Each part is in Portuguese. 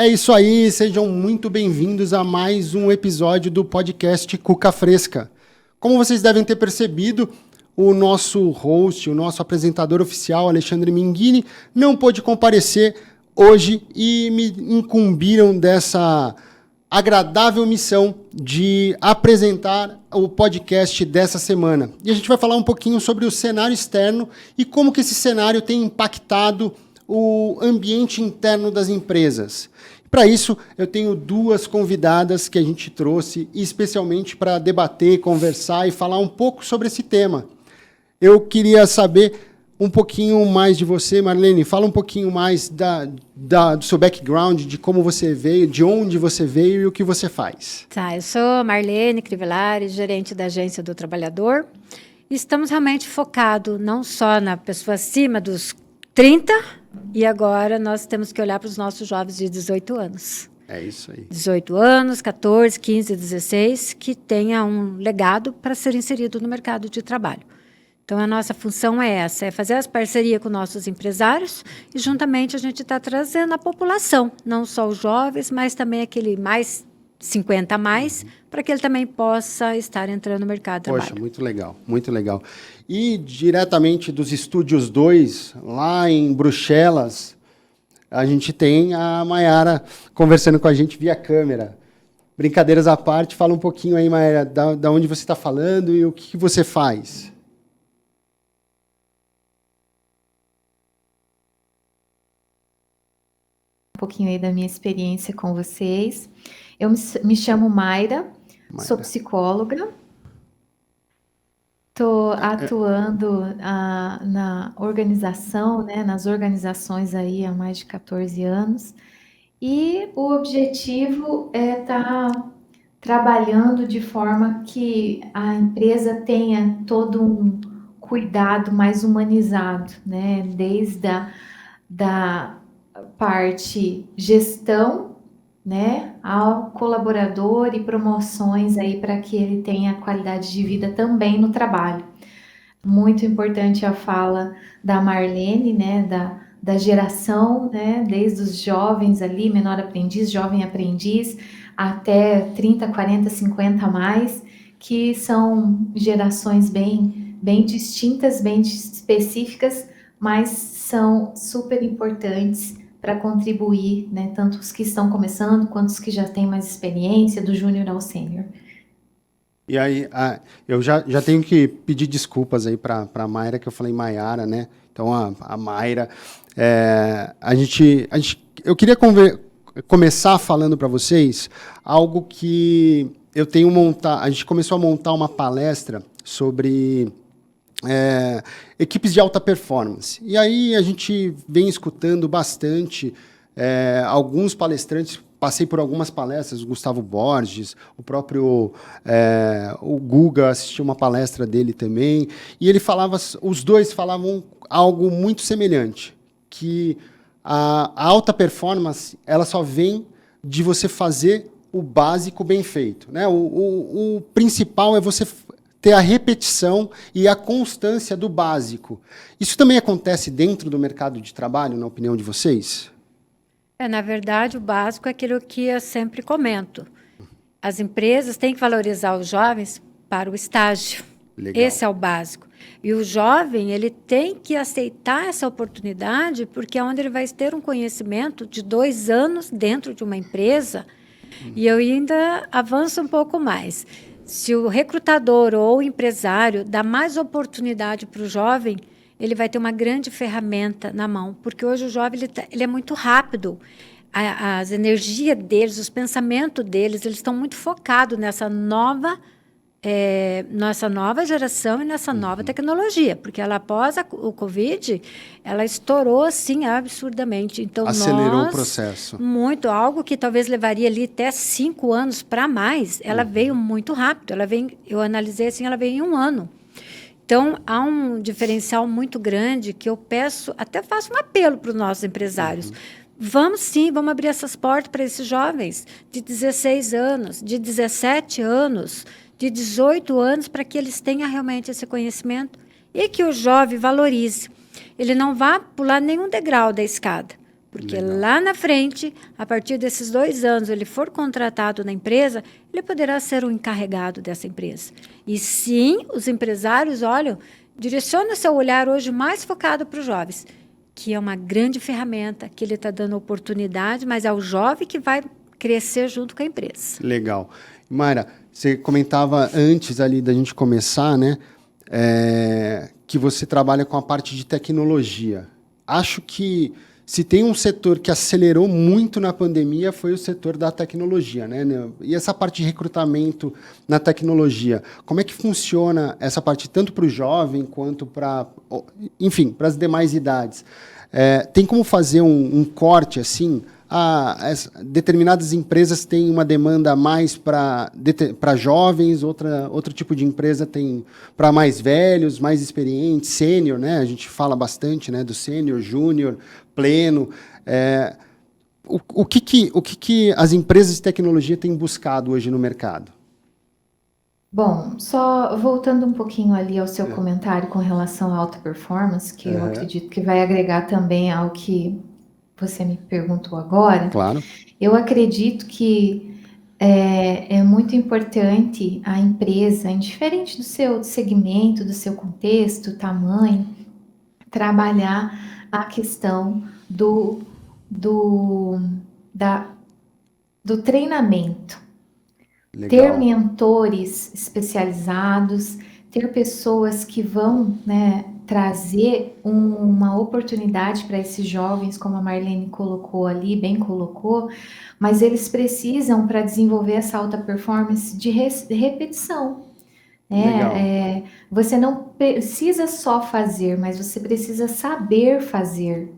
É isso aí, sejam muito bem-vindos a mais um episódio do podcast Cuca Fresca. Como vocês devem ter percebido, o nosso host, o nosso apresentador oficial, Alexandre Minghini, não pôde comparecer hoje e me incumbiram dessa agradável missão de apresentar o podcast dessa semana. E a gente vai falar um pouquinho sobre o cenário externo e como que esse cenário tem impactado o ambiente interno das empresas. Para isso, eu tenho duas convidadas que a gente trouxe especialmente para debater, conversar e falar um pouco sobre esse tema. Eu queria saber um pouquinho mais de você, Marlene. Fala um pouquinho mais do seu background, de como você veio, de onde você veio e o que você faz. Tá, eu sou Marlene Crivellari, gerente da Agência do Trabalhador. Estamos realmente focados não só na pessoa acima dos 30, e agora nós temos que olhar para os nossos jovens de 18 anos. É isso aí. 18 anos, 14, 15, 16, que tenha um legado para ser inserido no mercado de trabalho. Então, a nossa função é essa, é fazer as parcerias com nossos empresários e, juntamente, a gente está trazendo a população, não só os jovens, mas também aquele mais 50 a mais, para que ele também possa estar entrando no mercado de trabalho. Poxa, muito legal, muito legal. E diretamente dos Estúdios 2, lá em Bruxelas, a gente tem a Mayara conversando com a gente via câmera. Brincadeiras à parte, fala um pouquinho aí, Mayara, da onde você está falando e o que você faz. Um pouquinho aí da minha experiência com vocês. Eu me chamo Mayra, sou psicóloga. Estou atuando na organização, né, nas organizações aí há mais de 14 anos. E o objetivo é estar trabalhando de forma que a empresa tenha todo um cuidado mais humanizado, né, desde da parte gestão, né, ao colaborador e promoções aí para que ele tenha qualidade de vida também no trabalho. Muito importante a fala da Marlene, né, da geração, né, desde os jovens ali, menor aprendiz, jovem aprendiz, até 30, 40, 50 a mais, que são gerações bem distintas, bem específicas, mas são super importantes para contribuir, né, tanto os que estão começando, quanto os que já têm mais experiência, do júnior ao sênior. E aí, eu já tenho que pedir desculpas aí para a Mayra, que eu falei Mayara, né? Então, a Mayra, eu queria começar falando para vocês algo que eu tenho montado. A gente começou a montar uma palestra sobre equipes de alta performance. E aí a gente vem escutando bastante alguns palestrantes. Passei por algumas palestras, o Gustavo Borges, o próprio o Guga, assisti uma palestra dele também, e os dois falavam algo muito semelhante, que a alta performance ela só vem de você fazer o básico bem feito, né? O principal é você ter a repetição e a constância do básico. Isso também acontece dentro do mercado de trabalho, na opinião de vocês? Na verdade, o básico é aquilo que eu sempre comento. As empresas têm que valorizar os jovens para o estágio. Legal. Esse é o básico. E o jovem, ele tem que aceitar essa oportunidade, porque é onde ele vai ter um conhecimento de 2 anos dentro de uma empresa. E eu ainda avanço um pouco mais. Se o recrutador ou o empresário dá mais oportunidade para o jovem, ele vai ter uma grande ferramenta na mão, porque hoje o jovem ele é muito rápido. As energias deles, os pensamentos deles, eles estão muito focados nessa nova geração e nessa nova tecnologia, porque ela após o Covid, ela estourou assim absurdamente. Então acelerou o processo. Muito, algo que talvez levaria ali até 5 anos para mais, ela veio muito rápido. Eu analisei assim, ela veio em 1 ano. Então, há um diferencial muito grande que eu peço, até faço um apelo para os nossos empresários. Vamos abrir essas portas para esses jovens de 16 anos, de 17 anos, de 18 anos, para que eles tenham realmente esse conhecimento e que o jovem valorize. Ele não vá pular nenhum degrau da escada, Porque lá na frente, a partir desses 2 anos, ele for contratado na empresa, ele poderá ser um encarregado dessa empresa. E sim, os empresários, olha, direciona seu olhar hoje mais focado para os jovens, que é uma grande ferramenta, que ele está dando oportunidade, mas é o jovem que vai crescer junto com a empresa. Legal. Mayra, você comentava antes ali da gente começar, né, que você trabalha com a parte de tecnologia. Acho que se tem um setor que acelerou muito na pandemia foi o setor da tecnologia, né? E essa parte de recrutamento na tecnologia, como é que funciona essa parte tanto para o jovem quanto para, enfim, para as demais idades? Tem como fazer um corte assim? Determinadas empresas têm uma demanda mais para jovens, outro tipo de empresa tem para mais velhos, mais experientes, sênior, né? A gente fala bastante, né, do sênior, júnior, pleno. O que as empresas de tecnologia têm buscado hoje no mercado? Bom, só voltando um pouquinho ali ao seu comentário com relação à alta performance, que eu acredito que vai agregar também ao que você me perguntou agora. Claro. Eu acredito que é muito importante a empresa, indiferente do seu segmento, do seu contexto, tamanho, trabalhar a questão do treinamento. Legal. Ter mentores especializados, ter pessoas que vão, né, trazer uma oportunidade para esses jovens, como a Marlene colocou ali, bem colocou, mas eles precisam, para desenvolver essa alta performance, de repetição. Né? Você não precisa só fazer, mas você precisa saber fazer.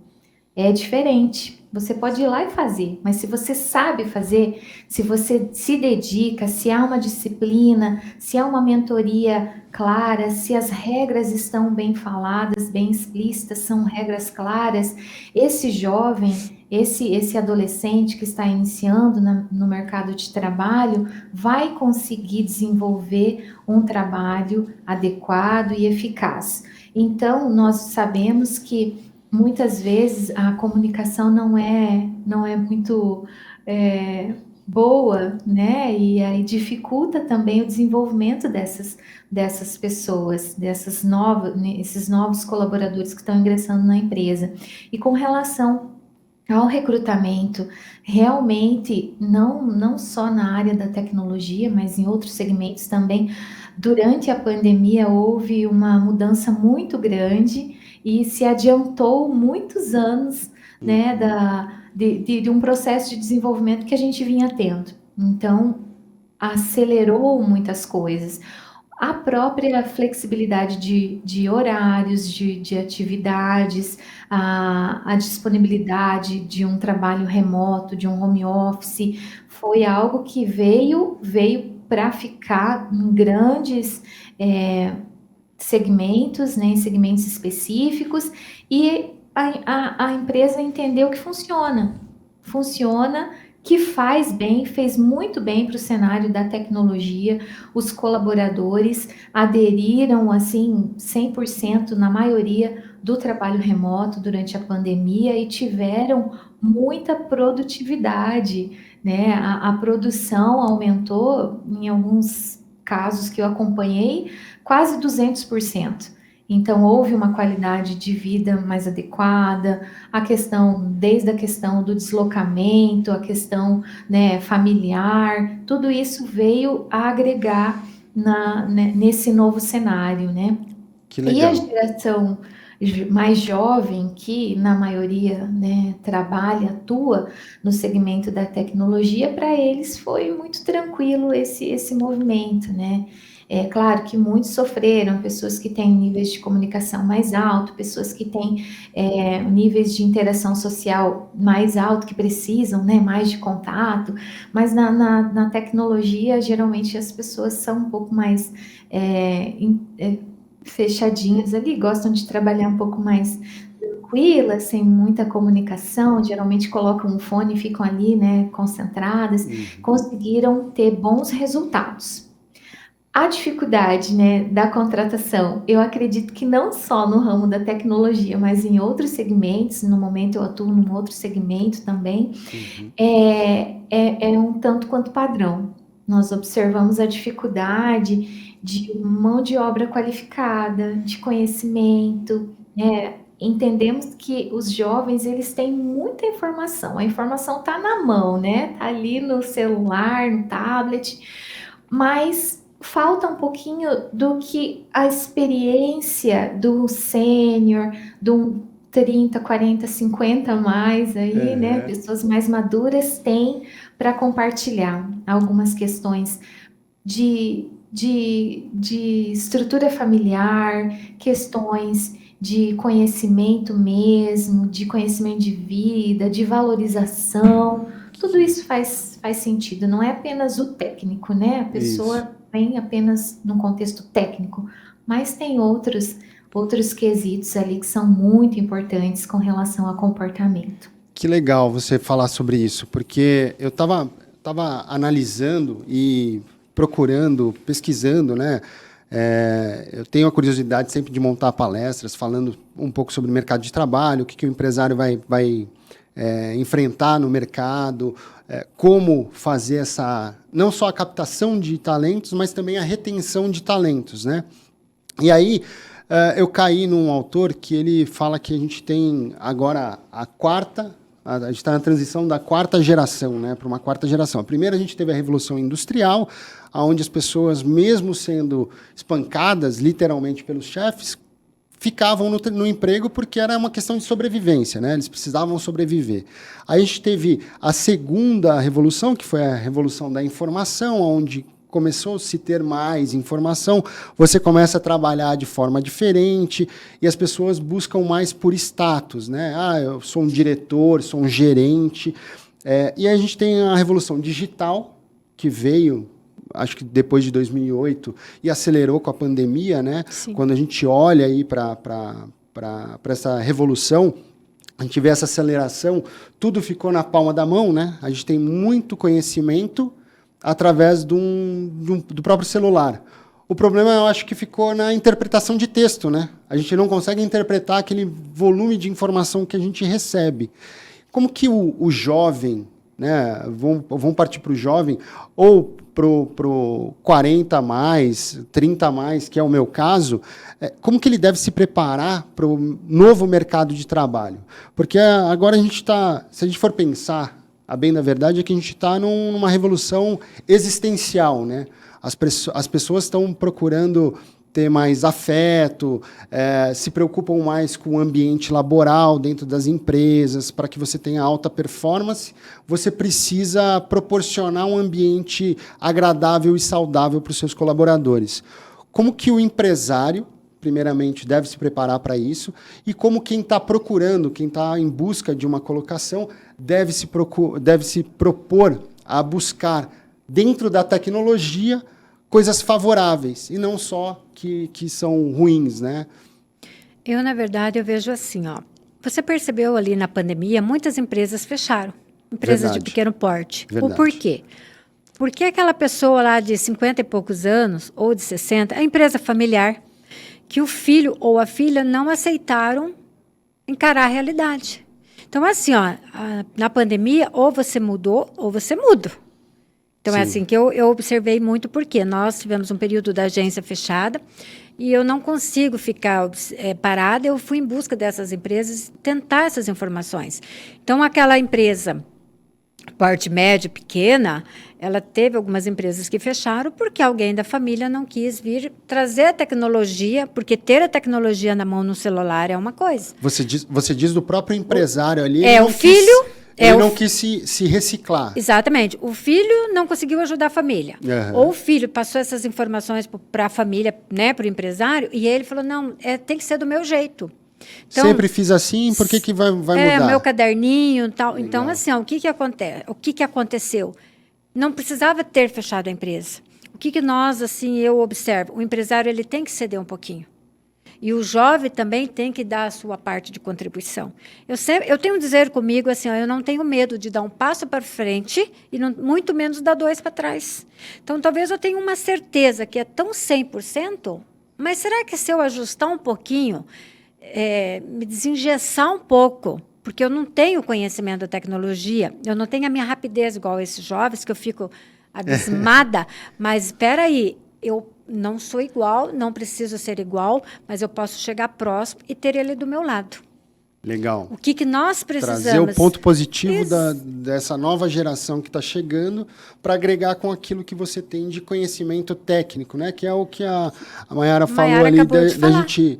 É diferente. Você pode ir lá e fazer, mas se você sabe fazer, se você se dedica, se há uma disciplina, se há uma mentoria clara, se as regras estão bem faladas, bem explícitas, são regras claras, esse jovem, esse adolescente que está iniciando no mercado de trabalho, vai conseguir desenvolver um trabalho adequado e eficaz. Então, nós sabemos que muitas vezes a comunicação não é muito boa, né? E aí dificulta também o desenvolvimento dessas pessoas, esses novos colaboradores que estão ingressando na empresa. E com relação ao recrutamento, realmente, não só na área da tecnologia, mas em outros segmentos também, durante a pandemia houve uma mudança muito grande e se adiantou muitos anos, né, de um processo de desenvolvimento que a gente vinha tendo. Então, acelerou muitas coisas. A própria flexibilidade de horários, de atividades, a disponibilidade de um trabalho remoto, de um home office, foi algo que veio para ficar em grandes segmentos, né, em segmentos específicos, e a empresa entendeu que funciona, que faz bem, fez muito bem para o cenário da tecnologia, os colaboradores aderiram, assim, 100% na maioria do trabalho remoto durante a pandemia e tiveram muita produtividade, né, a produção aumentou, em alguns casos que eu acompanhei, quase 200%. Então, houve uma qualidade de vida mais adequada, desde a questão do deslocamento, a questão, né, familiar, tudo isso veio a agregar nesse novo cenário, né? Que legal. E a geração mais jovem, que na maioria, né, atua no segmento da tecnologia, para eles foi muito tranquilo esse movimento, né? É claro que muitos sofreram, pessoas que têm níveis de comunicação mais alto, pessoas que têm níveis de interação social mais alto, que precisam, né, mais de contato, mas na tecnologia, geralmente as pessoas são um pouco mais fechadinhas ali, gostam de trabalhar um pouco mais tranquilas, sem muita comunicação, geralmente colocam um fone e ficam ali, né, concentradas, conseguiram ter bons resultados. A dificuldade, né, da contratação, eu acredito que não só no ramo da tecnologia, mas em outros segmentos, no momento eu atuo num outro segmento também, é um tanto quanto padrão. Nós observamos a dificuldade de mão de obra qualificada, de conhecimento, né? Entendemos que os jovens, eles têm muita informação, a informação está na mão, né? Tá ali no celular, no tablet, mas falta um pouquinho do que a experiência do sênior, do 30, 40, 50 a mais aí, né? Pessoas mais maduras têm para compartilhar algumas questões de estrutura familiar, questões de conhecimento mesmo, de conhecimento de vida, de valorização. Tudo isso faz sentido, não é apenas o técnico, né? A pessoa vem apenas num contexto técnico, mas tem outros quesitos ali que são muito importantes com relação ao comportamento. Que legal você falar sobre isso, porque eu estava analisando e procurando, pesquisando, né? Eu tenho a curiosidade sempre de montar palestras falando um pouco sobre o mercado de trabalho, o que o empresário vai enfrentar no mercado, como fazer não só a captação de talentos, mas também a retenção de talentos, né? E aí eu caí num autor que ele fala que a gente tem agora a gente está na transição da quarta geração, né, para uma quarta geração. A primeira, a gente teve a Revolução Industrial, onde as pessoas, mesmo sendo espancadas, literalmente, pelos chefes, ficavam no emprego porque era uma questão de sobrevivência, né? Eles precisavam sobreviver. Aí a gente teve a segunda revolução, que foi a Revolução da Informação, onde começou a se ter mais informação, você começa a trabalhar de forma diferente e as pessoas buscam mais por status, né? Eu sou um diretor, sou um gerente. E a gente tem a Revolução Digital, que veio, acho que depois de 2008, e acelerou com a pandemia, né? Sim. Quando a gente olha aí para essa revolução, a gente vê essa aceleração, tudo ficou na palma da mão, né? A gente tem muito conhecimento através do próprio celular. O problema, eu acho que ficou na interpretação de texto, né? A gente não consegue interpretar aquele volume de informação que a gente recebe. Como que o jovem, né? Vamos partir para o jovem, ou para o 40 a mais, 30 a mais, que é o meu caso, como que ele deve se preparar para o novo mercado de trabalho? Porque agora a gente está, se a gente for pensar, a bem da verdade é que a gente está numa revolução existencial, né? As pessoas estão procurando ter mais afeto, se preocupam mais com o ambiente laboral dentro das empresas. Para que você tenha alta performance, você precisa proporcionar um ambiente agradável e saudável para os seus colaboradores. Como que o empresário, primeiramente, deve se preparar para isso, e como quem está procurando, quem está em busca de uma colocação, deve se propor a buscar, dentro da tecnologia, coisas favoráveis, e não só que são ruins, né? Na verdade, eu vejo assim, ó. Você percebeu ali na pandemia, muitas empresas fecharam. Empresas Verdade. de pequeno porte. Verdade. O porquê? Porque aquela pessoa lá de 50 e poucos anos, ou de 60, a empresa familiar, que o filho ou a filha não aceitaram encarar a realidade. Então, assim, ó, na pandemia, ou você mudou, ou você muda. Então, Sim. É assim que eu observei muito, porque nós tivemos um período da agência fechada e eu não consigo ficar parada. Eu fui em busca dessas empresas, tentar essas informações. Então, aquela empresa, porte médio, pequena, ela teve algumas empresas que fecharam porque alguém da família não quis vir trazer a tecnologia, porque ter a tecnologia na mão no celular é uma coisa. Você diz do próprio empresário ali. Ele não quis se reciclar. Exatamente. O filho não conseguiu ajudar a família. Uhum. Ou o filho passou essas informações para a família, né, para o empresário, e ele falou, não, tem que ser do meu jeito. Então, sempre fiz assim, por que vai mudar? Meu caderninho e tal. Legal. Então, assim, o que acontece? O que aconteceu? Não precisava ter fechado a empresa. O que nós, assim, eu observo? O empresário, ele tem que ceder um pouquinho. E o jovem também tem que dar a sua parte de contribuição. Eu tenho um dizer comigo assim, ó, eu não tenho medo de dar um passo para frente e muito menos dar 2 para trás. Então, talvez eu tenha uma certeza que é tão 100%, mas será que se eu ajustar um pouquinho, me desengessar um pouco, porque eu não tenho conhecimento da tecnologia, eu não tenho a minha rapidez igual esses jovens, que eu fico abismada, mas espera aí, eu não sou igual, não preciso ser igual, mas eu posso chegar próximo e ter ele do meu lado. Legal. O que nós precisamos? Trazer o ponto positivo dessa nova geração que está chegando para agregar com aquilo que você tem de conhecimento técnico, né? Que é o que a Mayara falou ali, da gente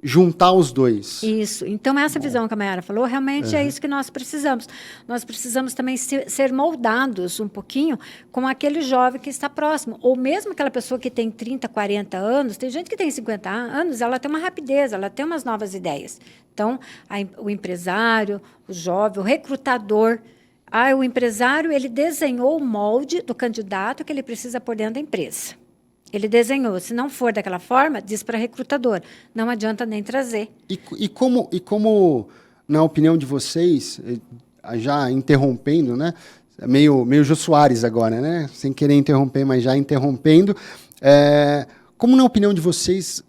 juntar os dois. Isso. Então, essa visão que a Mayara falou, realmente é isso que nós precisamos. Nós precisamos também ser moldados um pouquinho com aquele jovem que está próximo. Ou mesmo aquela pessoa que tem 30, 40 anos, tem gente que tem 50 anos, ela tem uma rapidez, ela tem umas novas ideias. Então, o empresário, o jovem, o recrutador... o empresário, ele desenhou o molde do candidato que ele precisa pôr dentro da empresa. Ele desenhou. Se não for daquela forma, diz para recrutador. Não adianta nem trazer. E como, na opinião de vocês, já interrompendo, né? Meio Jô Soares agora, né? Sem querer interromper, mas já interrompendo. Como, na opinião de vocês,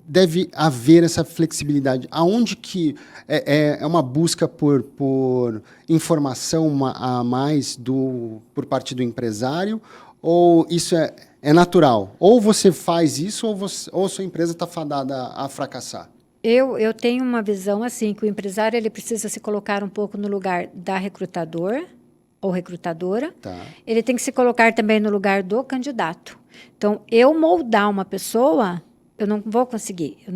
deve haver essa flexibilidade? Aonde que é uma busca por informação a mais por parte do empresário? Ou isso é natural? Ou você faz isso, ou sua empresa está fadada a fracassar? Eu tenho uma visão assim, que o empresário ele precisa se colocar um pouco no lugar da recrutador ou recrutadora. Tá. Ele tem que se colocar também no lugar do candidato. Então, eu moldar uma pessoa, eu não vou conseguir. Eu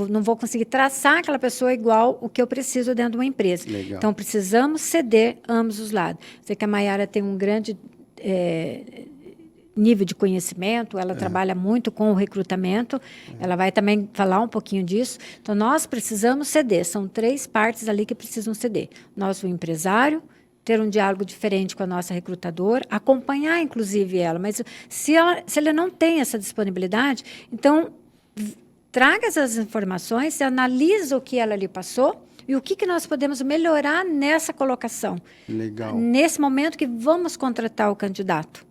não vou conseguir traçar aquela pessoa igual o que eu preciso dentro de uma empresa. Legal. Então, precisamos ceder ambos os lados. Sei que a Mayara tem um grande... nível de conhecimento, ela trabalha muito com o recrutamento, ela vai também falar um pouquinho disso. Então, nós precisamos ceder, são 3 partes ali que precisam ceder. Nós, o empresário, ter um diálogo diferente com a nossa recrutadora, acompanhar, inclusive, ela. Mas se ele não tem essa disponibilidade, então, traga essas informações, analisa o que ela lhe passou, e o que nós podemos melhorar nessa colocação. Legal. Nesse momento que vamos contratar o candidato.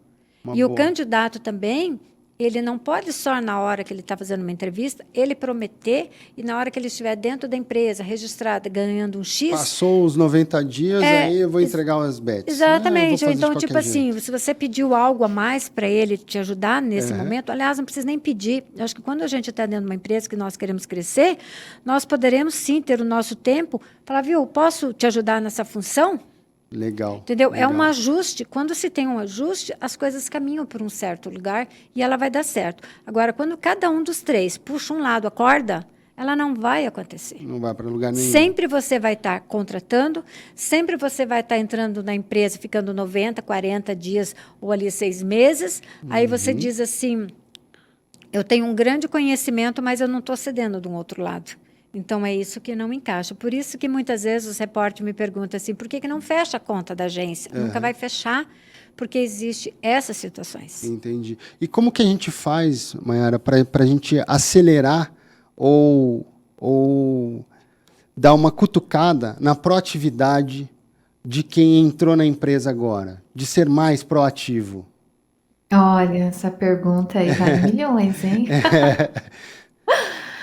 O candidato também, ele não pode só na hora que ele está fazendo uma entrevista, ele prometer e na hora que ele estiver dentro da empresa, registrada, ganhando um X... Passou os 90 dias, aí eu vou entregar umas bets. Exatamente. Então, tipo assim, se você pediu algo a mais para ele te ajudar nesse momento, aliás, não precisa nem pedir. Eu acho que quando a gente está dentro de uma empresa que nós queremos crescer, nós poderemos sim ter o nosso tempo, falar, viu, posso te ajudar nessa função? Legal. Entendeu? Legal. É um ajuste. Quando se tem um ajuste, as coisas caminham por um certo lugar e ela vai dar certo. Agora, quando cada um dos 3 puxa um lado a corda, ela não vai acontecer. Não vai para lugar nenhum. Sempre você vai estar contratando, sempre você vai estar entrando na empresa, ficando 90, 40 dias ou ali 6 meses. Aí você diz assim, eu tenho um grande conhecimento, mas eu não estou cedendo de um outro lado. Então, é isso que não encaixa. Por isso que muitas vezes os repórteres me perguntam assim, por que não fecha a conta da agência? Nunca vai fechar, porque existe essas situações. Entendi. E como que a gente faz, Mayara, para a gente acelerar ou dar uma cutucada na proatividade de quem entrou na empresa agora? De ser mais proativo? Olha, essa pergunta aí vale milhões, hein?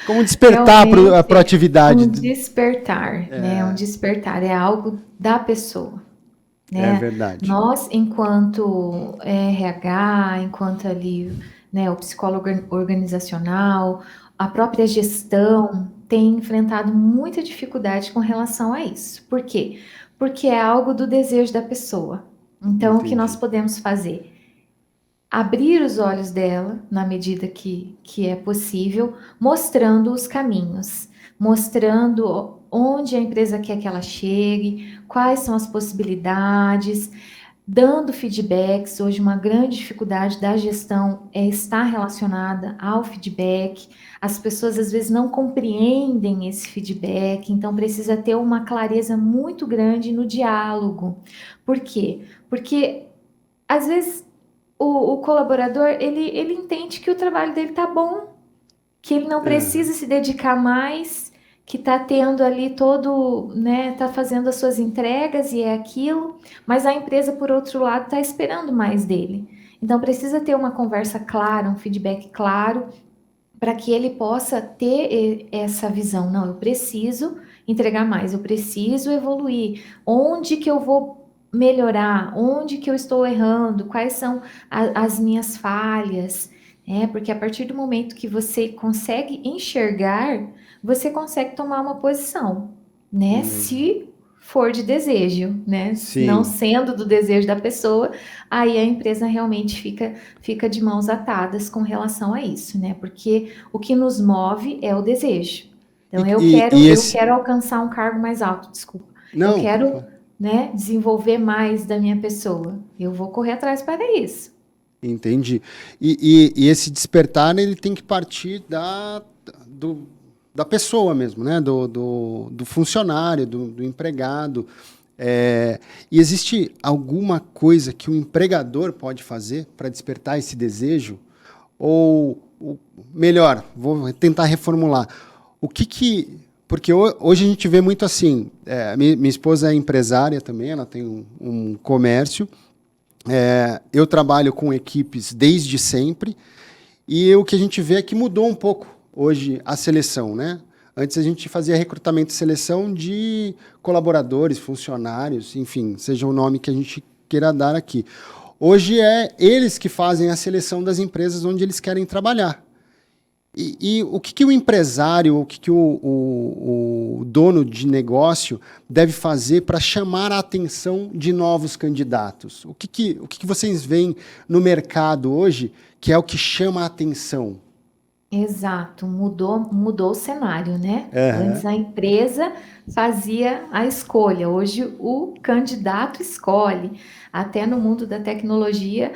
Como despertar a proatividade? Um despertar, né? Um despertar é algo da pessoa, né? É verdade. Nós, enquanto RH, enquanto ali, né, o psicólogo organizacional, a própria gestão tem enfrentado muita dificuldade com relação a isso. Por quê? Porque é algo do desejo da pessoa. Então, o que nós podemos fazer? Abrir os olhos dela, na medida que é possível, mostrando os caminhos, mostrando onde a empresa quer que ela chegue, quais são as possibilidades, dando feedbacks. Hoje, uma grande dificuldade da gestão está relacionada ao feedback. As pessoas, às vezes, não compreendem esse feedback, então precisa ter uma clareza muito grande no diálogo. Por quê? Porque, às vezes, o colaborador, ele entende que o trabalho dele está bom, que ele não precisa se dedicar mais, que está tendo ali todo, né, está fazendo as suas entregas e é aquilo, mas a empresa, por outro lado, está esperando mais dele. Então, precisa ter uma conversa clara, um feedback claro, para que ele possa ter essa visão. Não, eu preciso entregar mais, eu preciso evoluir. Onde que eu vou melhorar? Onde que eu estou errando? Quais são as minhas falhas? Porque a partir do momento que você consegue enxergar, você consegue tomar uma posição, né? Se for de desejo, né? Sim. Não sendo do desejo da pessoa, aí a empresa realmente fica de mãos atadas com relação a isso, né? Porque o que nos move é o desejo. Então, eu quero alcançar um cargo mais alto, desculpa. Não. Eu quero, né, desenvolver mais da minha pessoa. Eu vou correr atrás para isso. Entendi. E esse despertar, ele tem que partir da pessoa mesmo, né? Do funcionário, do empregado. E existe alguma coisa que o empregador pode fazer para despertar esse desejo? Ou melhor, vou tentar reformular. Porque hoje a gente vê muito assim, minha esposa é empresária também, ela tem um comércio, eu trabalho com equipes desde sempre, e o que a gente vê é que mudou um pouco hoje a seleção, né? Antes a gente fazia recrutamento e seleção de colaboradores, funcionários, enfim, seja o nome que a gente queira dar aqui. Hoje é eles que fazem a seleção das empresas onde eles querem trabalhar. E o que o empresário, o que o dono de negócio deve fazer para chamar a atenção de novos candidatos? O que vocês veem no mercado hoje que é o que chama a atenção? Exato, mudou o cenário, né? Uhum. Antes a empresa fazia a escolha, hoje o candidato escolhe. Até no mundo da tecnologia,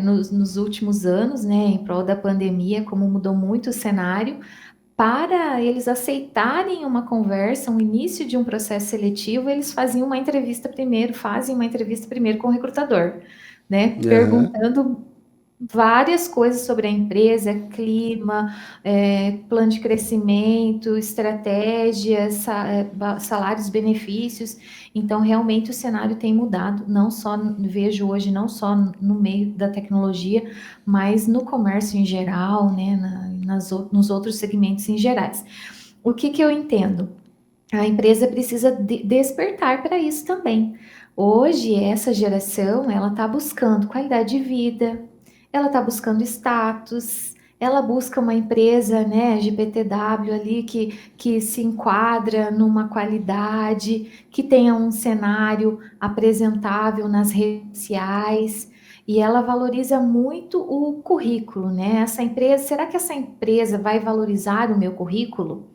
nos últimos anos, né, em prol da pandemia, como mudou muito o cenário, para eles aceitarem uma conversa, um início de um processo seletivo, eles fazem uma entrevista primeiro com o recrutador, né? Uhum. Perguntando várias coisas sobre a empresa, clima, plano de crescimento, estratégias, salários, benefícios. Então, realmente, o cenário tem mudado, vejo hoje, não só no meio da tecnologia, mas no comércio em geral, né, nos outros segmentos em gerais. O que eu entendo? A empresa precisa despertar para isso também. Hoje, essa geração, ela está buscando qualidade de vida, ela está buscando status, ela busca uma empresa, né, GPTW ali, que se enquadra numa qualidade, que tenha um cenário apresentável nas redes sociais, e ela valoriza muito o currículo, né? Será que essa empresa vai valorizar o meu currículo?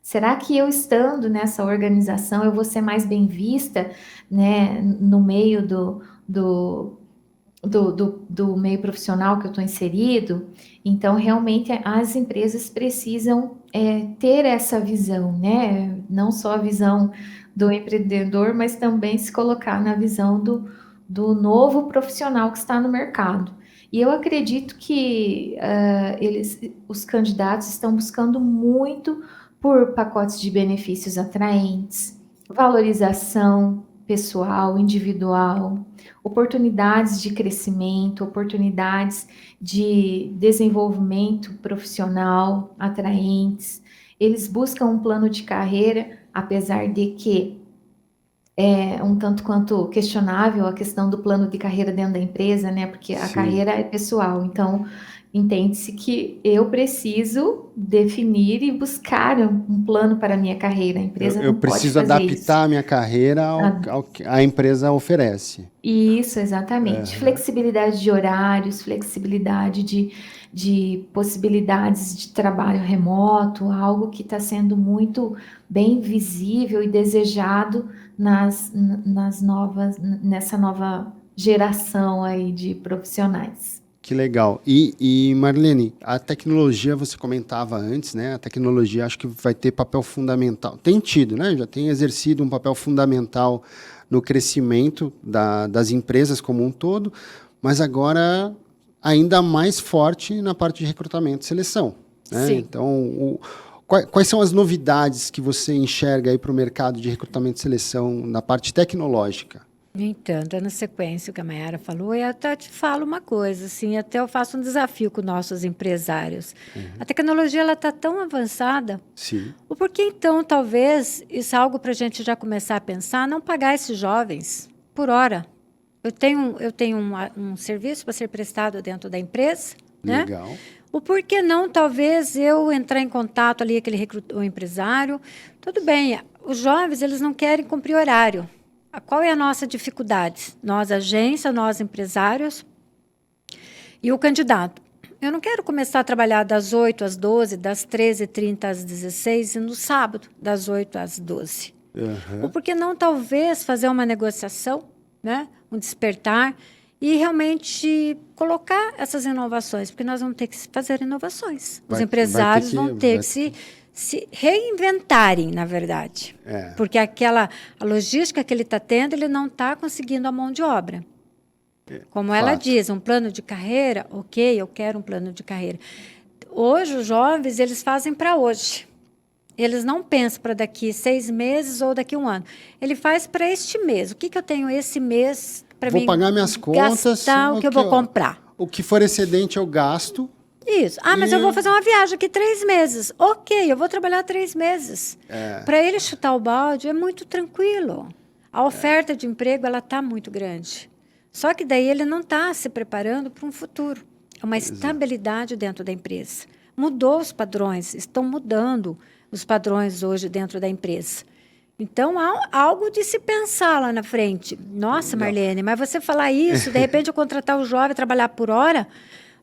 Será que eu estando nessa organização eu vou ser mais bem vista, né, no meio do meio profissional que eu estou inserido? Então, realmente, as empresas precisam ter essa visão, né? Não só a visão do empreendedor, mas também se colocar na visão do novo profissional que está no mercado. E eu acredito que os candidatos estão buscando muito por pacotes de benefícios atraentes, valorização pessoal, individual, oportunidades de crescimento, oportunidades de desenvolvimento profissional atraentes. Eles buscam um plano de carreira, apesar de que é um tanto quanto questionável a questão do plano de carreira dentro da empresa, né? Porque a carreira é pessoal, então entende-se que eu preciso definir e buscar um plano para a minha carreira. A empresa Eu não pode preciso fazer adaptar isso. a minha carreira ao que a empresa oferece. Isso, exatamente. Flexibilidade de horários, flexibilidade de possibilidades de trabalho remoto, algo que está sendo muito bem visível e desejado nessa nova geração aí de profissionais. Que legal. E Marlene, a tecnologia, você comentava antes, né? A tecnologia acho que vai ter papel fundamental. Tem tido, né? Já tem exercido um papel fundamental no crescimento das empresas como um todo, mas agora ainda mais forte na parte de recrutamento e seleção. né? Sim. Então, quais são as novidades que você enxerga aí para o mercado de recrutamento e seleção na parte tecnológica? No entanto, na sequência o que a Mayara falou, eu até te falo uma coisa, assim, até eu faço um desafio com nossos empresários. A tecnologia ela está tão avançada, Sim. o porquê então, talvez, isso é algo para a gente já começar a pensar, não pagar esses jovens por hora. Eu tenho um serviço para ser prestado dentro da empresa, né? Legal. O porquê não, talvez, eu entrar em contato ali, o empresário. Tudo bem, os jovens, eles não querem cumprir horário. Qual é a nossa dificuldade? Nós, agência, nós, empresários e o candidato. Eu não quero começar a trabalhar das 8 às 12, das 13h30 às 16 e no sábado, das 8 às 12. Ou por que não, talvez, fazer uma negociação, né? Um despertar e realmente colocar essas inovações, porque nós vamos ter que fazer inovações. Os empresários vão ter que se reinventarem, na verdade. Porque a logística que ele está tendo, ele não está conseguindo a mão de obra. Como ela diz, um plano de carreira, ok, eu quero um plano de carreira. Hoje, os jovens, eles fazem para hoje. Eles não pensam para daqui 6 meses ou daqui 1 ano. Ele faz para este mês. O que eu tenho esse mês para mim pagar minhas contas, gastar, o que eu vou comprar? O que for excedente eu gasto. Isso. Mas eu vou fazer uma viagem aqui 3 meses. Ok, eu vou trabalhar 3 meses. Para ele chutar o balde é muito tranquilo. A oferta de emprego ela está muito grande. Só que daí ele não está se preparando para um futuro. É uma estabilidade dentro da empresa. Mudou os padrões, estão mudando os padrões hoje dentro da empresa. Então, há algo de se pensar lá na frente. Nossa, Marlene, mas você falar isso, de repente eu contratar o jovem, trabalhar por hora...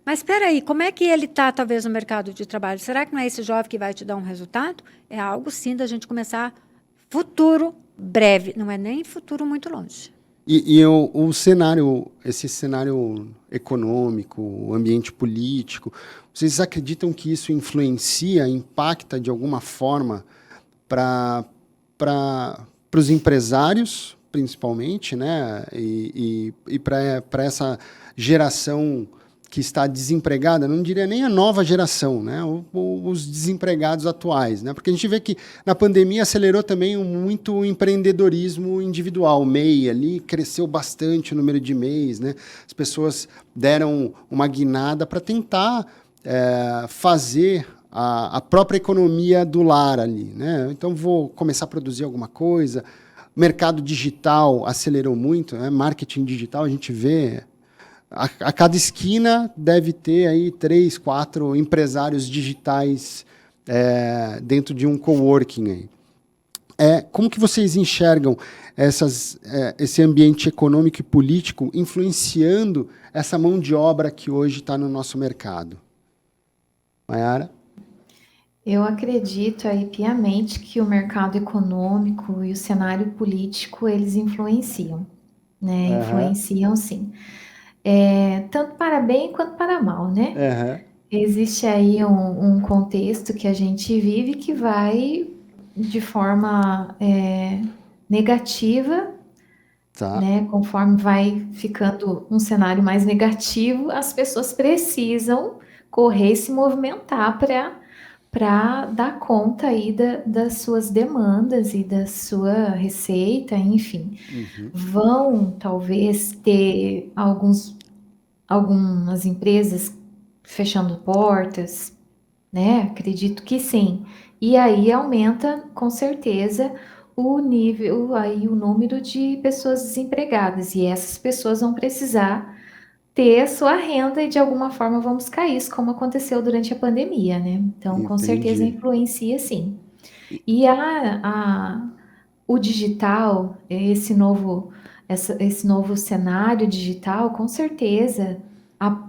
Mas espera aí, como é que ele está, talvez, no mercado de trabalho? Será que não é esse jovem que vai te dar um resultado? É algo, sim, da gente começar futuro breve. Não é nem futuro muito longe. E o cenário, esse cenário econômico, o ambiente político, vocês acreditam que isso influencia, impacta de alguma forma para os empresários, principalmente, né? E para essa geração que está desempregada, não diria nem a nova geração, né? Os desempregados atuais, né? Porque a gente vê que na pandemia acelerou também muito o empreendedorismo individual. O MEI ali cresceu bastante o número de MEIs, né? As pessoas deram uma guinada para tentar fazer a própria economia do lar ali, né? Então vou começar a produzir alguma coisa. Mercado digital acelerou muito, né? Marketing digital a gente vê. A cada esquina deve ter aí 3, 4 empresários digitais dentro de um coworking aí. Como que vocês enxergam esse ambiente econômico e político influenciando essa mão de obra que hoje está no nosso mercado? Mayara? Eu acredito aí piamente que o mercado econômico e o cenário político, eles influenciam, né? Influenciam, sim. Tanto para bem quanto para mal, né? Existe aí um contexto que a gente vive que vai de forma negativa, né? Conforme vai ficando um cenário mais negativo, as pessoas precisam correr e se movimentar para dar conta aí das suas demandas e da sua receita, enfim. Vão talvez ter algumas empresas fechando portas, né? Acredito que sim. E aí aumenta com certeza o nível, aí o número de pessoas desempregadas. E essas pessoas vão precisar ter a sua renda e de alguma forma vão buscar isso, como aconteceu durante a pandemia, né? Então, com certeza influencia sim. E o digital, esse novo cenário digital, com certeza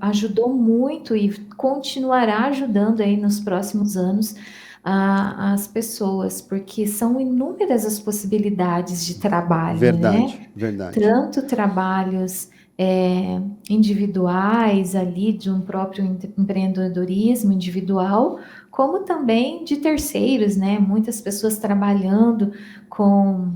ajudou muito e continuará ajudando aí nos próximos anos as pessoas, porque são inúmeras as possibilidades de trabalho, né? Verdade. Tanto trabalhos individuais ali de um próprio empreendedorismo individual, como também de terceiros, né? Muitas pessoas trabalhando com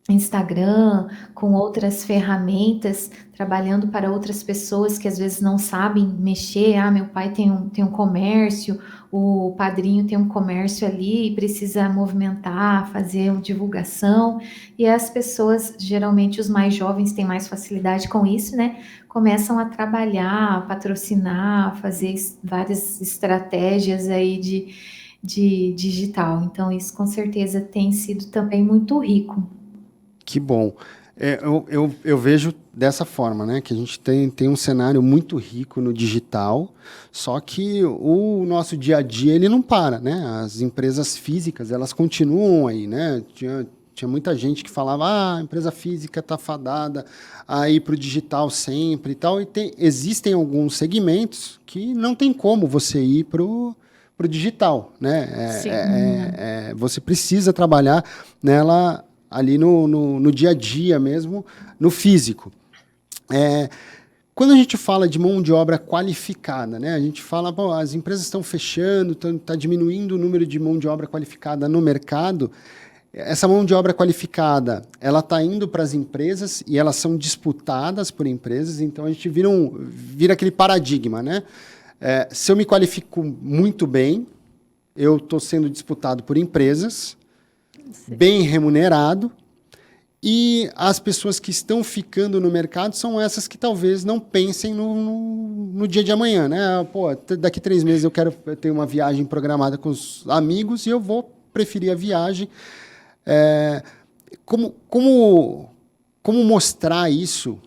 Instagram, com outras ferramentas, trabalhando para outras pessoas que às vezes não sabem mexer. Ah, meu pai tem um comércio, o padrinho tem um comércio ali e precisa movimentar, fazer uma divulgação. E as pessoas, geralmente os mais jovens têm mais facilidade com isso, né? Começam a trabalhar, a patrocinar, fazer várias estratégias aí de digital. Então, isso com certeza tem sido também muito rico. Que bom. Eu vejo dessa forma, né? Que a gente tem um cenário muito rico no digital, só que o nosso dia a dia ele não para, né? As empresas físicas, elas continuam aí, né? Tinha muita gente que falava, a empresa física está fadada a ir para o digital sempre e tal. E existem alguns segmentos que não tem como você ir para o digital, né? Sim. Você precisa trabalhar nela ali no dia a dia mesmo, no físico. Quando a gente fala de mão de obra qualificada, né, a gente fala, bom, as empresas estão fechando, está diminuindo o número de mão de obra qualificada no mercado. Essa mão de obra qualificada, ela está indo para as empresas e elas são disputadas por empresas, então a gente vira aquele paradigma, né? Se eu me qualifico muito bem, eu estou sendo disputado por empresas, bem remunerado, e as pessoas que estão ficando no mercado são essas que talvez não pensem no dia de amanhã, né? Pô, daqui 3 meses eu ter uma viagem programada com os amigos e eu vou preferir a viagem. Como mostrar isso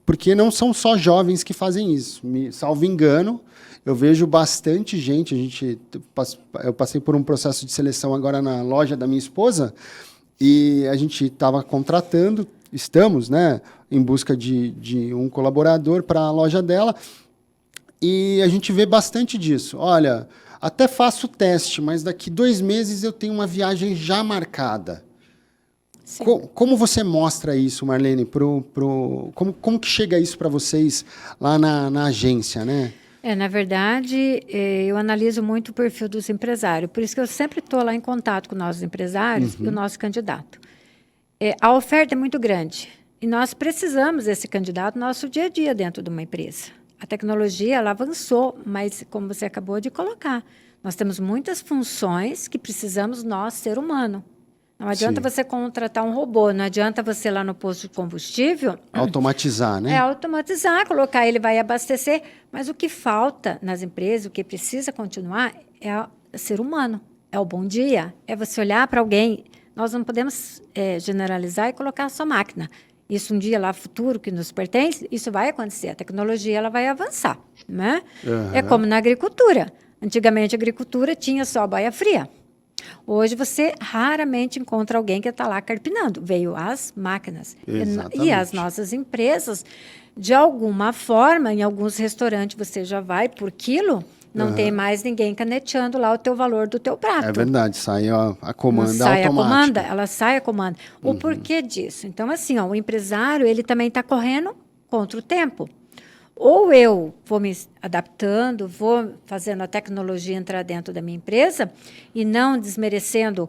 porque não são só jovens que fazem isso. Salvo engano, eu vejo bastante gente. Eu passei por um processo de seleção agora na loja da minha esposa e a gente estamos, né, em busca de um colaborador para a loja dela e a gente vê bastante disso. Olha, até faço o teste, mas daqui 2 meses eu tenho uma viagem já marcada. Como você mostra isso, Marlene? Como que chega isso para vocês lá na agência, né? Na verdade, eu analiso muito o perfil dos empresários. Por isso que eu sempre estou lá em contato com nossos empresários e o nosso candidato. A oferta é muito grande e nós precisamos desse candidato no nosso dia a dia dentro de uma empresa. A tecnologia ela avançou, mas como você acabou de colocar, nós temos muitas funções que precisamos nós, ser humano. Não adianta você contratar um robô, não adianta você lá no posto de combustível... Automatizar, né? Automatizar, colocar, ele vai abastecer. Mas o que falta nas empresas, o que precisa continuar, é ser humano. É o bom dia, é você olhar para alguém. Nós não podemos generalizar e colocar só máquina. Isso um dia lá futuro que nos pertence, isso vai acontecer. A tecnologia ela vai avançar, né? É como na agricultura. Antigamente a agricultura tinha só baia fria. Hoje você raramente encontra alguém que está lá carpinando. Veio as máquinas. E as nossas empresas, de alguma forma, em alguns restaurantes você já vai por quilo, não tem mais ninguém caneteando lá o teu valor do teu prato. É verdade, sai a comanda sai automática. Ela sai a comanda. O porquê disso? Então, assim, o empresário ele também está correndo contra o tempo. Ou eu vou me adaptando, vou fazendo a tecnologia entrar dentro da minha empresa e não desmerecendo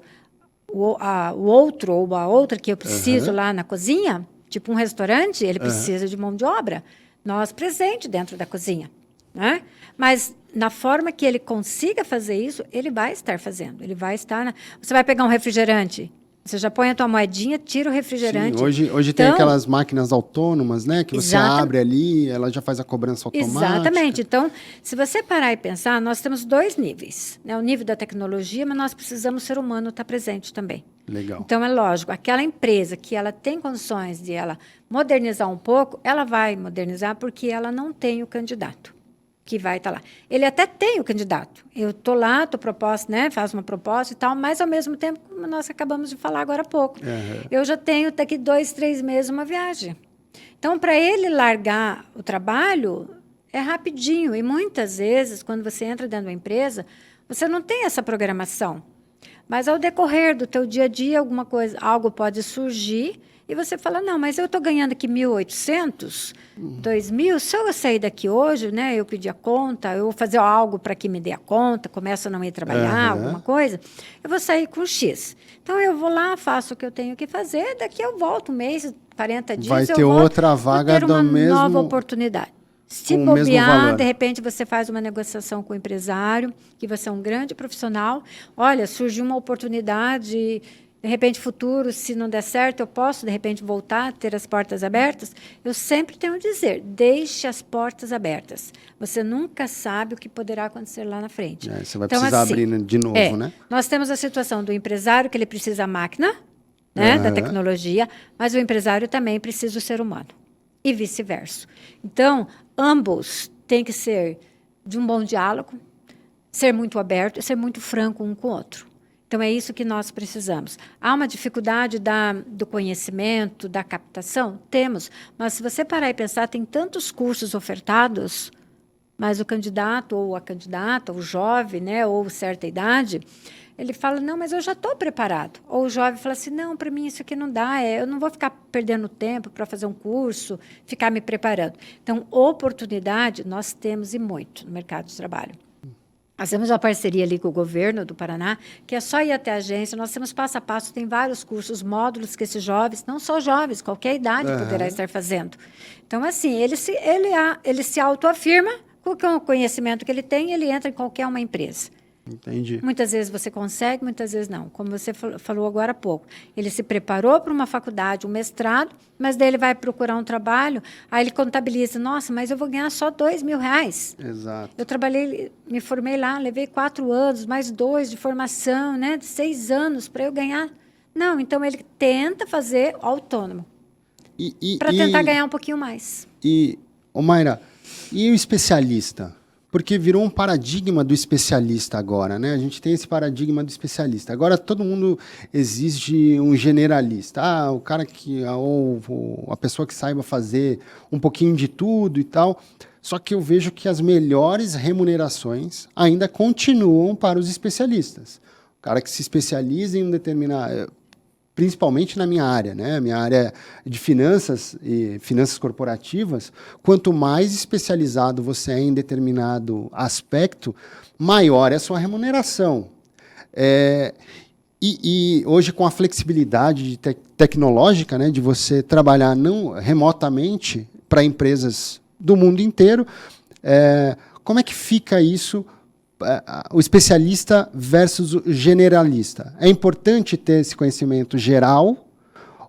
o outro ou a outra que eu preciso lá na cozinha, tipo um restaurante, ele precisa de mão de obra. Nós presente dentro da cozinha, né? Mas na forma que ele consiga fazer isso, ele vai estar fazendo. Ele vai estar... Você vai pegar um refrigerante... Você já põe a tua moedinha, tira o refrigerante. Sim, hoje tem aquelas máquinas autônomas, né? Que você abre ali, ela já faz a cobrança automática. Exatamente. Então, se você parar e pensar, nós temos 2 níveis. Né? O nível da tecnologia, mas nós precisamos, ser humano, estar presente também. Legal. Então, é lógico, aquela empresa que ela tem condições de ela modernizar um pouco, ela vai modernizar porque ela não tem o candidato que vai estar lá. Ele até tem o candidato. Eu estou lá, estou proposta, né? Faço uma proposta e tal, mas ao mesmo tempo, como nós acabamos de falar agora há pouco, eu já tenho daqui 2, 3 meses uma viagem. Então, para ele largar o trabalho, é rapidinho. E muitas vezes, quando você entra dentro da empresa, você não tem essa programação. Mas ao decorrer do teu dia a dia, alguma coisa, algo pode surgir e você fala, não, mas eu estou ganhando aqui 1.800, 2.000, se eu sair daqui hoje, né, eu pedir a conta, eu vou fazer algo para que me dê a conta, começo a não ir trabalhar, alguma coisa, eu vou sair com X. Então, eu vou lá, faço o que eu tenho que fazer, daqui eu volto um mês, 40 dias, vai eu ter volto, outra vaga vou ter uma do mesmo, nova oportunidade. Se com o mesmo bobear, valor. de repente você faz uma negociação com o empresário, que você é um grande profissional. Olha, surgiu uma oportunidade, de repente futuro, se não der certo, eu posso, de repente, voltar, ter as portas abertas. Eu sempre tenho a dizer, deixe as portas abertas. Você nunca sabe o que poderá acontecer lá na frente. Você vai então, precisar assim, abrir de novo, né? Nós temos a situação do empresário, que ele precisa da máquina, né, da tecnologia, mas o empresário também precisa do ser humano. E vice-versa. Então, ambos têm que ser de um bom diálogo, ser muito aberto e ser muito franco um com o outro. Então, é isso que nós precisamos. Há uma dificuldade do conhecimento, da captação? Temos. Mas, se você parar e pensar, tem tantos cursos ofertados, mas o candidato ou a candidata, o jovem, né, ou certa idade, ele fala, não, mas eu já estou preparado. Ou o jovem fala assim, não, para mim isso aqui não dá, eu não vou ficar perdendo tempo para fazer um curso, ficar me preparando. Então, oportunidade nós temos e muito no mercado de trabalho. Nós temos uma parceria ali com o governo do Paraná, que é só ir até a agência, nós temos passo a passo, tem vários cursos, módulos que esses jovens, não só jovens, qualquer idade poderá estar fazendo. Então, assim, ele se autoafirma, com o conhecimento que ele tem, ele entra em qualquer uma empresa. Entendi. Muitas vezes você consegue, muitas vezes não. Como você falou agora há pouco. Ele se preparou para uma faculdade, um mestrado, mas daí ele vai procurar um trabalho, aí ele contabiliza, nossa, mas eu vou ganhar só R$2.000. Exato. Eu trabalhei, me formei lá, levei 4 anos, mais 2 de formação, né, de 6 anos para eu ganhar. Não, então ele tenta fazer autônomo, para tentar ganhar um pouquinho mais. Mayra, e o especialista? Porque virou um paradigma do especialista agora, né? A gente tem esse paradigma do especialista. Agora todo mundo exige um generalista. O cara ou a pessoa que saiba fazer um pouquinho de tudo e tal. Só que eu vejo que as melhores remunerações ainda continuam para os especialistas. O cara que se especializa em um determinado... Principalmente na minha área, né? Minha área de finanças e finanças corporativas, quanto mais especializado você é em determinado aspecto, maior é a sua remuneração. E hoje, com a flexibilidade tecnológica, né, de você trabalhar não remotamente para empresas do mundo inteiro, como é que fica isso? O especialista versus o generalista. É importante ter esse conhecimento geral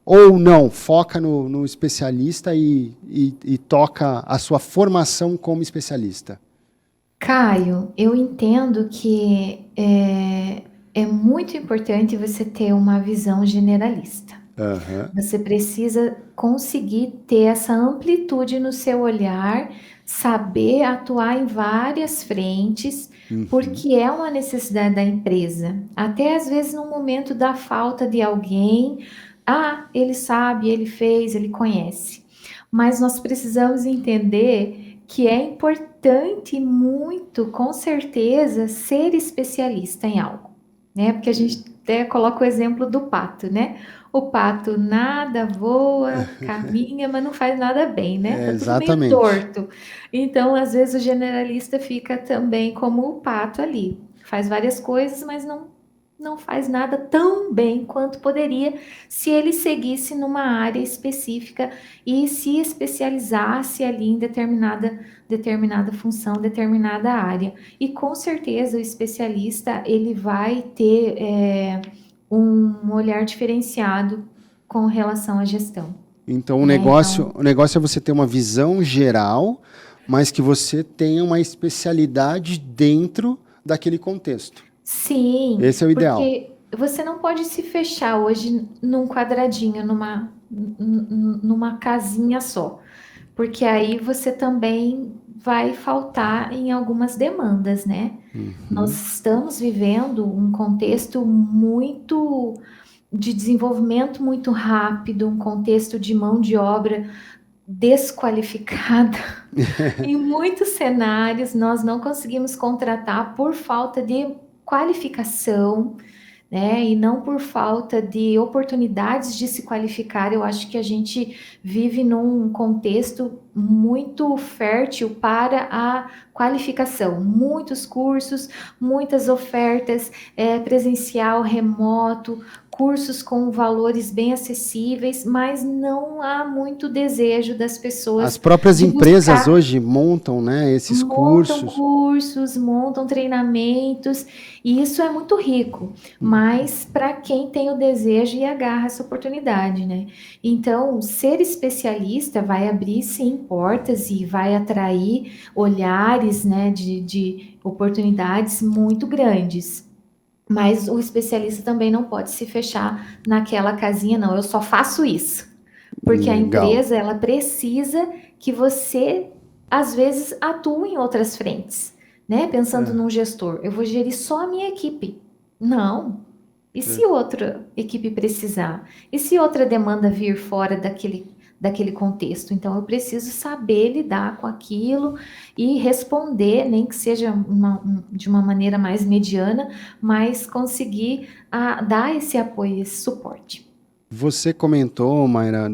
ou não? Foca no especialista e toca a sua formação como especialista? Caio, eu entendo que é muito importante você ter uma visão generalista. Você precisa conseguir ter essa amplitude no seu olhar, saber atuar em várias frentes, porque é uma necessidade da empresa. Até às vezes no momento da falta de alguém, ele sabe, ele fez, ele conhece. Mas nós precisamos entender que é importante muito, com certeza, ser especialista em algo, né? Porque a gente até coloca o exemplo do pato, né? O pato nada, voa, caminha, mas não faz nada bem, né? Tá Exatamente. tudo meio torto. Então, às vezes, o generalista fica também como o pato ali. Faz várias coisas, mas não faz nada tão bem quanto poderia se ele seguisse numa área específica e se especializasse ali em determinada função, determinada área. E com certeza o especialista ele vai ter um olhar diferenciado com relação à gestão. Então o negócio é você ter uma visão geral, mas que você tenha uma especialidade dentro daquele contexto. Sim. Esse é o ideal. Porque você não pode se fechar hoje num quadradinho, numa casinha só. Porque aí você também vai faltar em algumas demandas, né? Nós estamos vivendo um contexto muito de desenvolvimento muito rápido, um contexto de mão de obra desqualificada. Em muitos cenários, nós não conseguimos contratar por falta de qualificação, né? E não por falta de oportunidades de se qualificar. Eu acho que a gente vive num contexto muito fértil para a qualificação. Muitos cursos, muitas ofertas, presencial, remoto, cursos com valores bem acessíveis, mas não há muito desejo das pessoas As próprias de empresas buscar. hoje montam, né, esses Montam cursos. cursos, montam treinamentos, e isso é muito rico, mas para quem tem o desejo e agarra essa oportunidade, né? Então, ser especialista vai abrir, sim, portas e vai atrair olhares, né, de oportunidades muito grandes. Mas o especialista também não pode se fechar naquela casinha, não, eu só faço isso. Porque a Legal. empresa, ela precisa que você, às vezes, atue em outras frentes, né? Pensando num gestor, eu vou gerir só a minha equipe. Não. E se outra equipe precisar? E se outra demanda vir fora daquele contexto? Então, eu preciso saber lidar com aquilo e responder, nem que seja de uma maneira mais mediana, mas conseguir dar esse apoio, esse suporte. Você comentou, Mayra,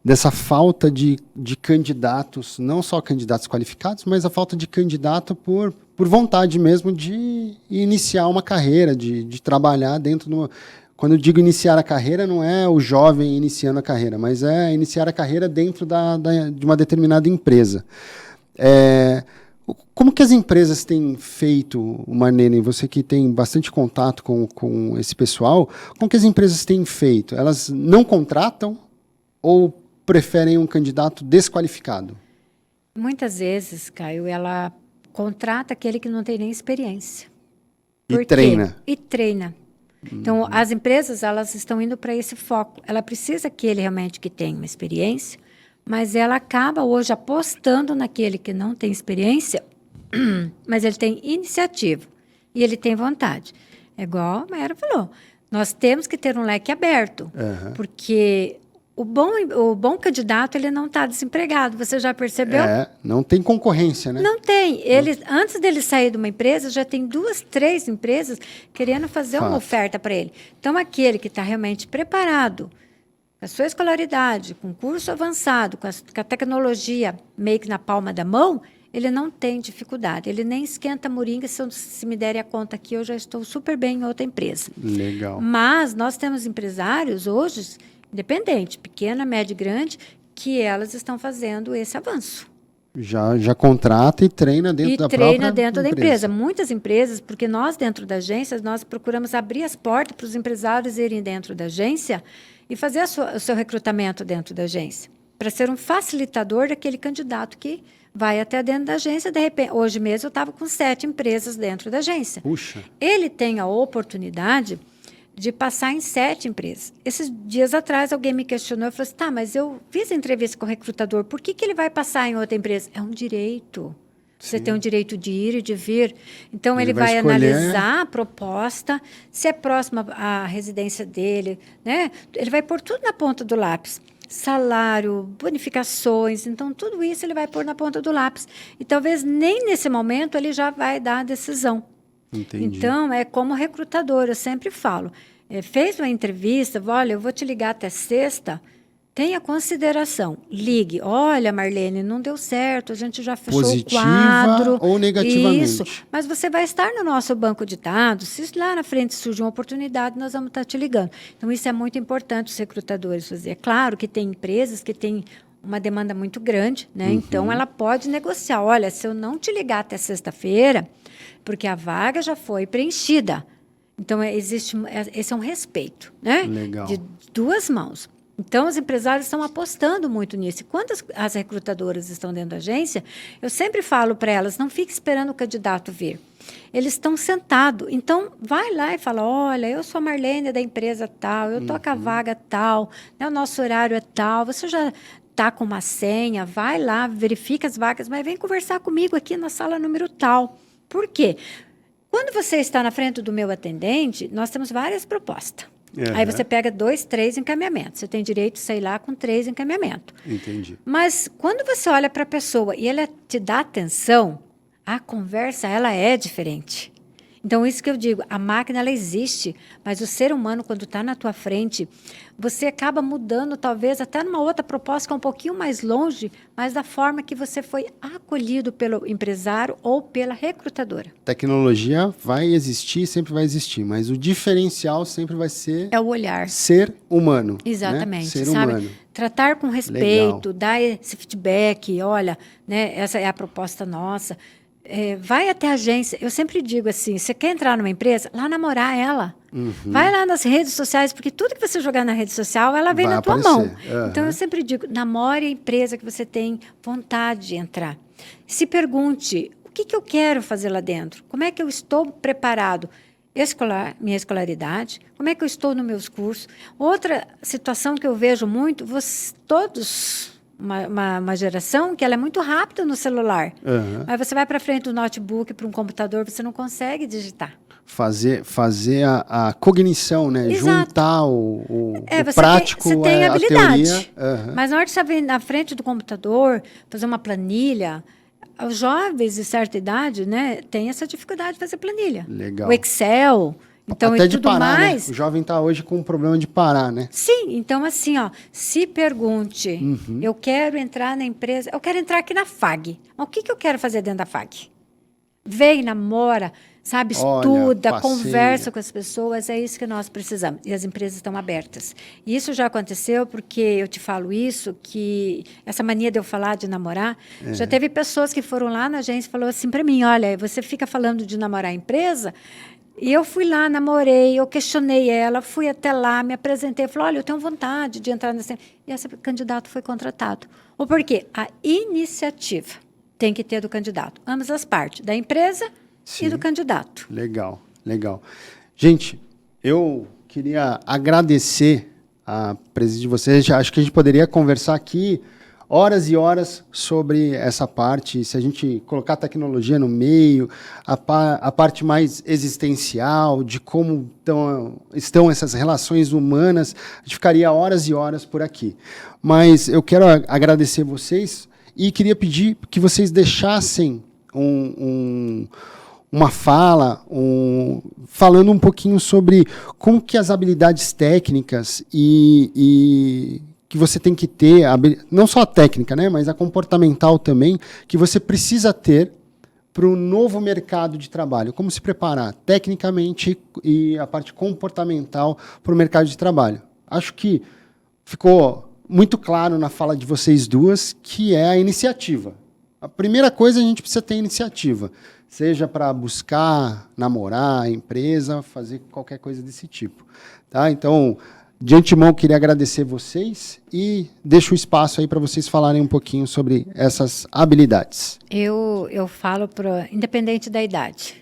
dessa falta de candidatos, não só candidatos qualificados, mas a falta de candidato por vontade mesmo de iniciar uma carreira, de trabalhar dentro do. Quando eu digo iniciar a carreira, não é o jovem iniciando a carreira, mas é iniciar a carreira dentro de uma determinada empresa. Como que as empresas têm feito, Marlene, você que tem bastante contato com esse pessoal, como que as empresas têm feito? Elas não contratam ou preferem um candidato desqualificado? Muitas vezes, Caio, ela contrata aquele que não tem nem experiência. E Por quê? treina. E treina. Então, as empresas, elas estão indo para esse foco. Ela precisa aquele realmente que tem uma experiência, mas ela acaba hoje apostando naquele que não tem experiência, mas ele tem iniciativa e ele tem vontade. É igual a Mayra falou, nós temos que ter um leque aberto, porque o bom candidato, ele não está desempregado, você já percebeu? Não tem concorrência, né? Não tem. Ele, antes dele sair de uma empresa, já tem 2, 3 empresas querendo fazer uma oferta para ele. Então, aquele que está realmente preparado, com a sua escolaridade, com curso avançado, com a tecnologia meio que na palma da mão, ele não tem dificuldade. Ele nem esquenta a moringa. Se me derem a conta aqui, eu já estou super bem em outra empresa. Legal. Mas nós temos empresários hoje, independente, pequena, média e grande, que elas estão fazendo esse avanço. Já contrata e treina dentro da própria treina dentro da empresa. Muitas empresas, porque nós dentro da agência, nós procuramos abrir as portas para os empresários irem dentro da agência e fazer o seu recrutamento dentro da agência, para ser um facilitador daquele candidato que vai até dentro da agência. De repente, hoje mesmo eu estava com 7 empresas dentro da agência. Puxa. Ele tem a oportunidade de passar em 7 empresas. Esses dias atrás, alguém me questionou e falou assim, tá, mas eu fiz a entrevista com o recrutador, por que ele vai passar em outra empresa? É um direito. Você tem o direito de ir e de vir. Então, ele vai analisar a proposta, se é próxima à residência dele, né? Ele vai pôr tudo na ponta do lápis. Salário, bonificações, então tudo isso ele vai pôr na ponta do lápis. E talvez nem nesse momento ele já vai dar a decisão. Entendi. Então, é como recrutador, eu sempre falo, fez uma entrevista, olha, eu vou te ligar até sexta, tenha consideração, ligue, olha, Marlene, não deu certo, a gente já fechou Positiva o quadro. ou negativamente. Isso, mas você vai estar no nosso banco de dados, se lá na frente surgir uma oportunidade, nós vamos estar te ligando. Então, isso é muito importante os recrutadores fazer. É claro que tem empresas que têm uma demanda muito grande, né? Então, ela pode negociar, olha, se eu não te ligar até sexta-feira, porque a vaga já foi preenchida. Então, esse é um respeito, né? Legal. De 2 mãos. Então, os empresários estão apostando muito nisso. E quando as recrutadoras estão dentro da agência, eu sempre falo para elas, não fique esperando o candidato vir. Eles estão sentados. Então, vai lá e fala, olha, eu sou a Marlene da empresa tal, eu estou com a vaga tal, né, o nosso horário é tal, você já está com uma senha, vai lá, verifica as vagas, mas vem conversar comigo aqui na sala número tal. Por quê? Quando você está na frente do meu atendente, nós temos várias propostas. Aí você pega 2, 3 encaminhamentos. Você tem direito, sei lá, com 3 encaminhamentos. Entendi. Mas quando você olha para a pessoa e ela te dá atenção, a conversa ela é diferente. Então, isso que eu digo, a máquina, ela existe, mas o ser humano, quando está na tua frente, você acaba mudando, talvez, até numa outra proposta que é um pouquinho mais longe, mas da forma que você foi acolhido pelo empresário ou pela recrutadora. Tecnologia vai existir, sempre vai existir, mas o diferencial sempre vai ser É o olhar. ser humano. Exatamente, né? Ser sabe? humano. Tratar com respeito, Legal. dar esse feedback, olha, né, essa é a proposta nossa. Vai até a agência. Eu sempre digo assim, você quer entrar numa empresa? Lá namorar ela. Vai lá nas redes sociais, porque tudo que você jogar na rede social, ela vem Vai na tua aparecer. mão. Uhum. Então, eu sempre digo, namore a empresa que você tem vontade de entrar. Se pergunte, o que eu quero fazer lá dentro? Como é que eu estou preparado? Minha escolaridade, como é que eu estou nos meus cursos. Outra situação que eu vejo muito, uma geração que ela é muito rápida no celular. Mas você vai para frente do notebook, para um computador, você não consegue digitar. Fazer a cognição, né? Exato. Juntar o você prático, você tem a habilidade. teoria. Mas na hora de você vir na frente do computador, fazer uma planilha, os jovens de certa idade, né, têm essa dificuldade de fazer planilha. Legal. O Excel, então, até e de tudo parar, mais. né? O jovem está hoje com um problema de parar, né? Sim, então assim, ó, se pergunte, eu quero entrar na empresa, eu quero entrar aqui na FAG. Mas o que eu quero fazer dentro da FAG? Vem, namora, sabe, estuda, passeia. Conversa com as pessoas, é isso que nós precisamos. E as empresas estão abertas. E isso já aconteceu porque eu te falo isso, que essa mania de eu falar de namorar, já teve pessoas que foram lá na agência e falaram assim para mim, olha, você fica falando de namorar a empresa, e eu fui lá, namorei, eu questionei ela, fui até lá, me apresentei, falei, olha, eu tenho vontade de entrar nesse... E esse candidato foi contratado. O porquê? A iniciativa tem que ter do candidato. Ambas as partes, da empresa e do candidato. Legal, legal. Gente, eu queria agradecer a presença de vocês. Acho que a gente poderia conversar aqui horas e horas sobre essa parte. Se a gente colocar a tecnologia no meio, a parte mais existencial, de como estão essas relações humanas, a gente ficaria horas e horas por aqui. Mas eu quero agradecer vocês e queria pedir que vocês deixassem uma fala, falando um pouquinho sobre como que as habilidades técnicas e que você tem que ter, não só a técnica, né, mas a comportamental também, que você precisa ter para o novo mercado de trabalho. Como se preparar tecnicamente e a parte comportamental para o mercado de trabalho. Acho que ficou muito claro na fala de vocês duas que é a iniciativa. A primeira coisa, a gente precisa ter iniciativa, seja para buscar, namorar a empresa, fazer qualquer coisa desse tipo. Tá? Então, de antemão, queria agradecer vocês e deixo o espaço aí para vocês falarem um pouquinho sobre essas habilidades. Eu falo, independente da idade,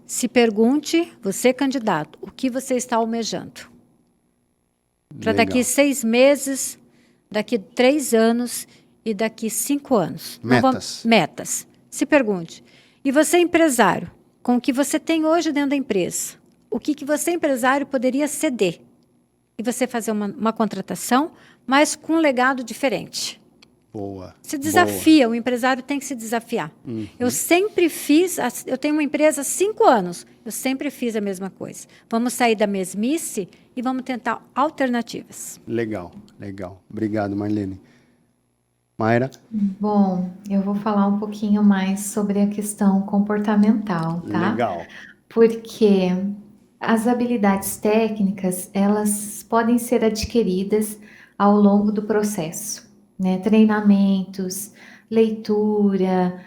se pergunte, você candidato, o que você está almejando. Para daqui 6 meses, daqui 3 anos e daqui 5 anos. Metas. Se pergunte. E você, empresário, com o que você tem hoje dentro da empresa, o que você, empresário, poderia ceder? E você fazer uma contratação, mas com um legado diferente. Boa. Se desafia, o empresário tem que se desafiar. Eu sempre eu tenho uma empresa há 5 anos, eu sempre fiz a mesma coisa. Vamos sair da mesmice e vamos tentar alternativas. Legal. Obrigado, Marlene. Mayra? Bom, eu vou falar um pouquinho mais sobre a questão comportamental, tá? Legal. Porque as habilidades técnicas, elas podem ser adquiridas ao longo do processo, né? Treinamentos, leitura,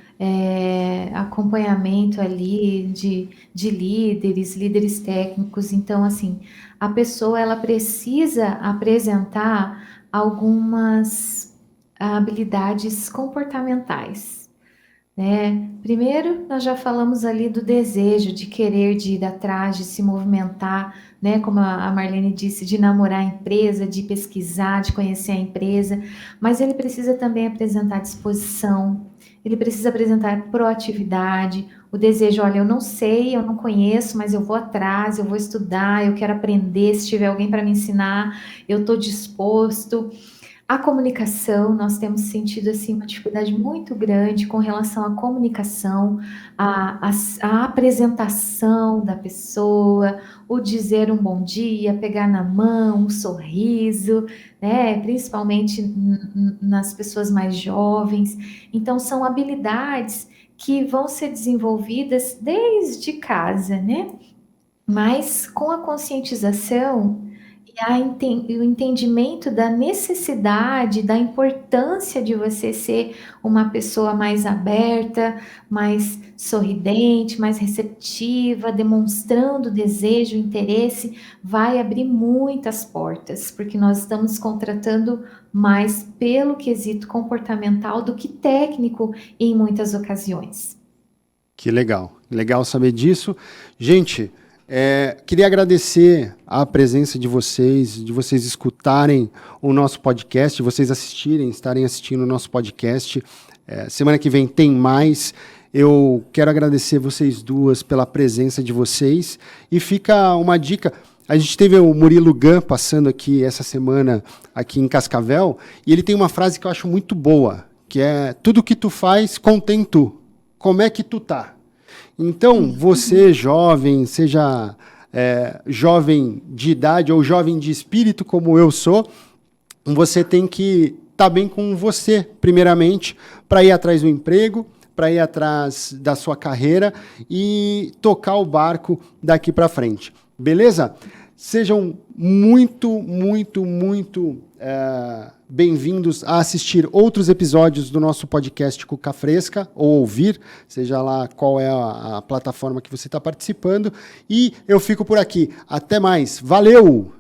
acompanhamento ali de líderes técnicos. Então, assim, a pessoa, ela precisa apresentar algumas habilidades comportamentais, né? Primeiro, nós já falamos ali do desejo de querer, de ir atrás, de se movimentar, né? Como a Marlene disse, de namorar a empresa, de pesquisar, de conhecer a empresa, mas ele precisa também apresentar disposição, ele precisa apresentar proatividade, o desejo, olha, eu não sei, eu não conheço, mas eu vou atrás, eu vou estudar, eu quero aprender, se tiver alguém para me ensinar, eu estou disposto. A comunicação, nós temos sentido assim, uma dificuldade muito grande com relação à comunicação, a apresentação da pessoa, o dizer um bom dia, pegar na mão, um sorriso, né? Principalmente nas pessoas mais jovens. Então, são habilidades que vão ser desenvolvidas desde casa, né? Mas com a conscientização e o entendimento da necessidade, da importância de você ser uma pessoa mais aberta, mais sorridente, mais receptiva, demonstrando desejo, interesse, vai abrir muitas portas, porque nós estamos contratando mais pelo quesito comportamental do que técnico em muitas ocasiões. Que legal saber disso. Gente, queria agradecer a presença de vocês escutarem o nosso podcast, de vocês estarem assistindo o nosso podcast. Semana que vem tem mais. Eu quero agradecer vocês duas pela presença de vocês. E fica uma dica. A gente teve o Murilo Gun passando aqui essa semana aqui em Cascavel, e ele tem uma frase que eu acho muito boa, que é: tudo que tu faz, contém tu. Como é que tu tá? Então, você jovem, seja jovem de idade ou jovem de espírito, como eu sou, você tem que estar bem com você, primeiramente, para ir atrás do emprego, para ir atrás da sua carreira e tocar o barco daqui para frente. Beleza? Sejam muito bem-vindos a assistir outros episódios do nosso podcast Cuca Fresca, ou ouvir, seja lá qual é a plataforma que você está participando. E eu fico por aqui. Até mais. Valeu!